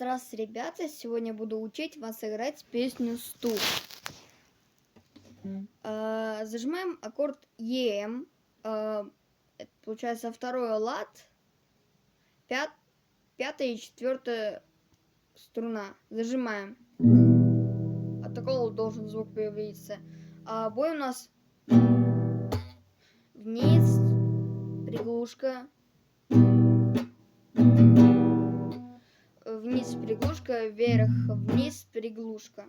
Здравствуйте, ребята! Сегодня буду учить вас играть песню «Стук». Зажимаем аккорд ЕМ. Это получается второй лад, пятая и четвертая струна. Зажимаем. От такого должен звук появиться. Бой у нас вниз, приглушка. Вниз приглушка, вверх, вниз приглушка.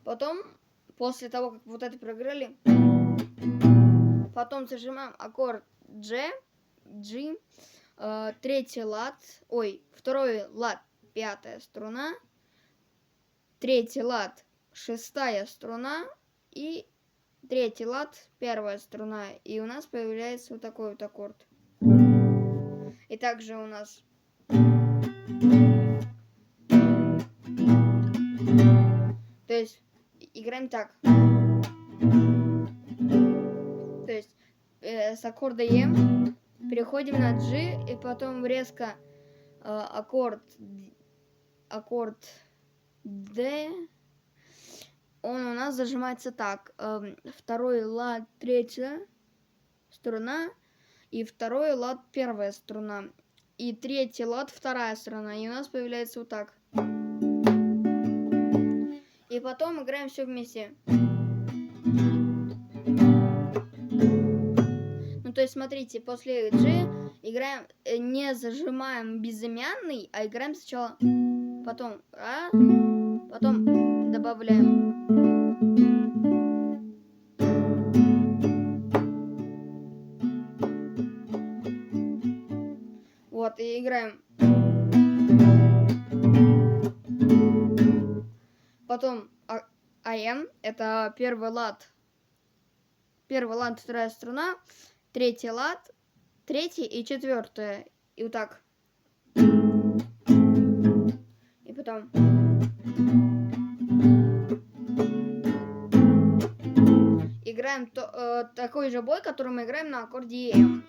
Потом, после того, как вот это проиграли, потом зажимаем аккорд G, третий лад, второй лад, пятая струна, третий лад, шестая струна и третий лад, первая струна. И у нас появляется вот такой вот аккорд. И также у нас то есть играем так. То есть с аккорда М переходим на G и потом резко аккорд D. Он у нас зажимается так. Второй лад, третья струна. И второй лад, первая струна. И третий лад, вторая струна. И у нас появляется вот так. И потом играем все вместе. Ну, то есть, смотрите, после G играем, не зажимаем безымянный, а играем сначала, потом потом добавляем. Вот, и играем. Потом АМ, это первый лад, вторая струна, третий лад, третий и четвертая. И вот так. И потом. Играем такой же бой, который мы играем на аккорде М.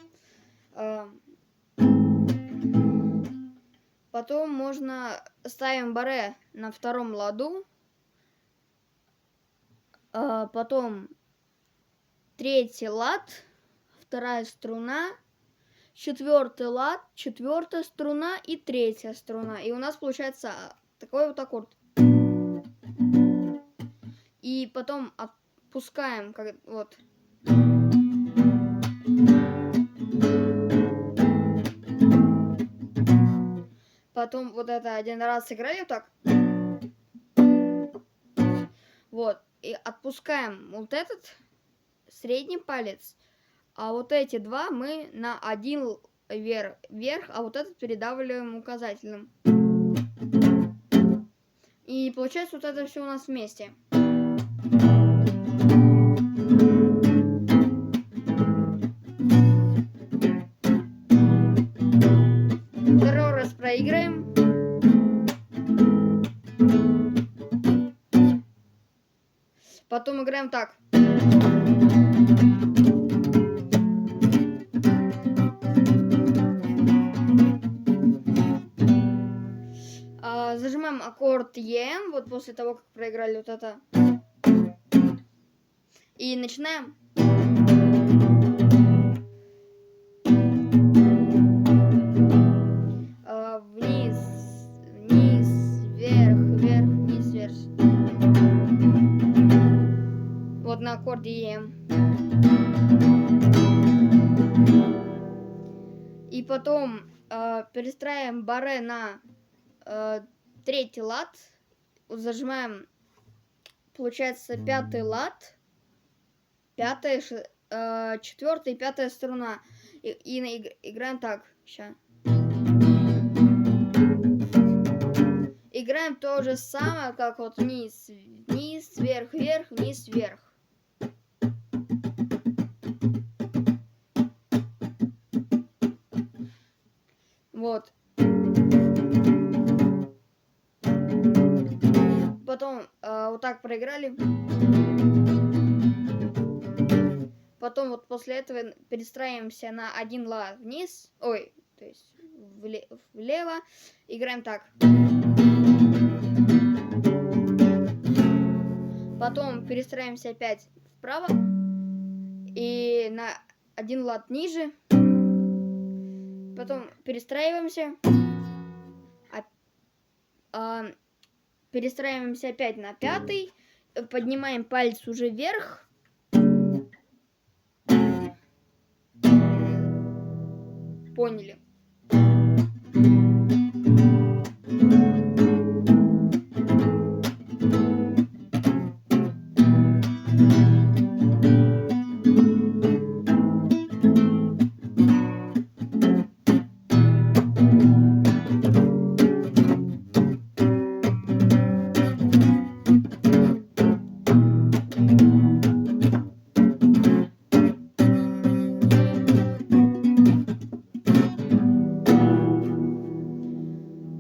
Потом можно ставим баре на втором ладу. Потом третий лад, вторая струна, четвертый лад, четвертая струна и третья струна. И у нас получается такой вот аккорд. И потом отпускаем, вот. Потом вот это один раз сыграли вот так. Вот. И отпускаем вот этот средний палец. А вот эти два мы на один вверх, а вот этот передавливаем указательным. И получается вот это все у нас вместе. Второй раз проиграем. Потом играем так. Зажимаем аккорд ЕМ, вот после того, как проиграли вот это. И начинаем. Вниз, вверх, вниз, вверх. Вот на аккорде ЕМ. И потом перестраиваем баре на третий лад. Зажимаем, получается, пятый лад, пятая, четвертая и пятая струна. И играем так. Сейчас. Играем то же самое, как вот вниз, вверх, вниз, вверх. Вот. потом вот так проиграли. Потом вот после этого перестраиваемся на один лад вниз. Ой, то есть влево. Играем так. Потом перестраиваемся опять вправо. И на один лад ниже. Потом перестраиваемся. Перестраиваемся опять на пятый. Поднимаем палец уже вверх. Поняли.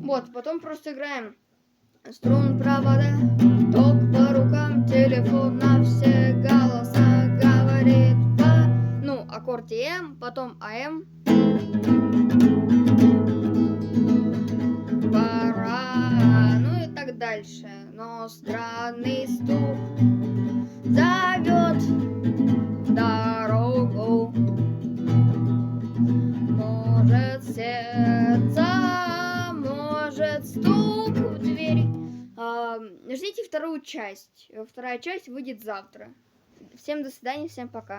Вот, потом просто играем струн провода, ток по рукам, телефон на все голоса говорит по... Ну, аккорд М, потом АМ. Пора, ну и так дальше. Но странный стук зовет дорогу. Может сердце, может стук в двери. Ждите вторую часть. Вторая часть выйдет завтра. Всем до свидания, всем пока.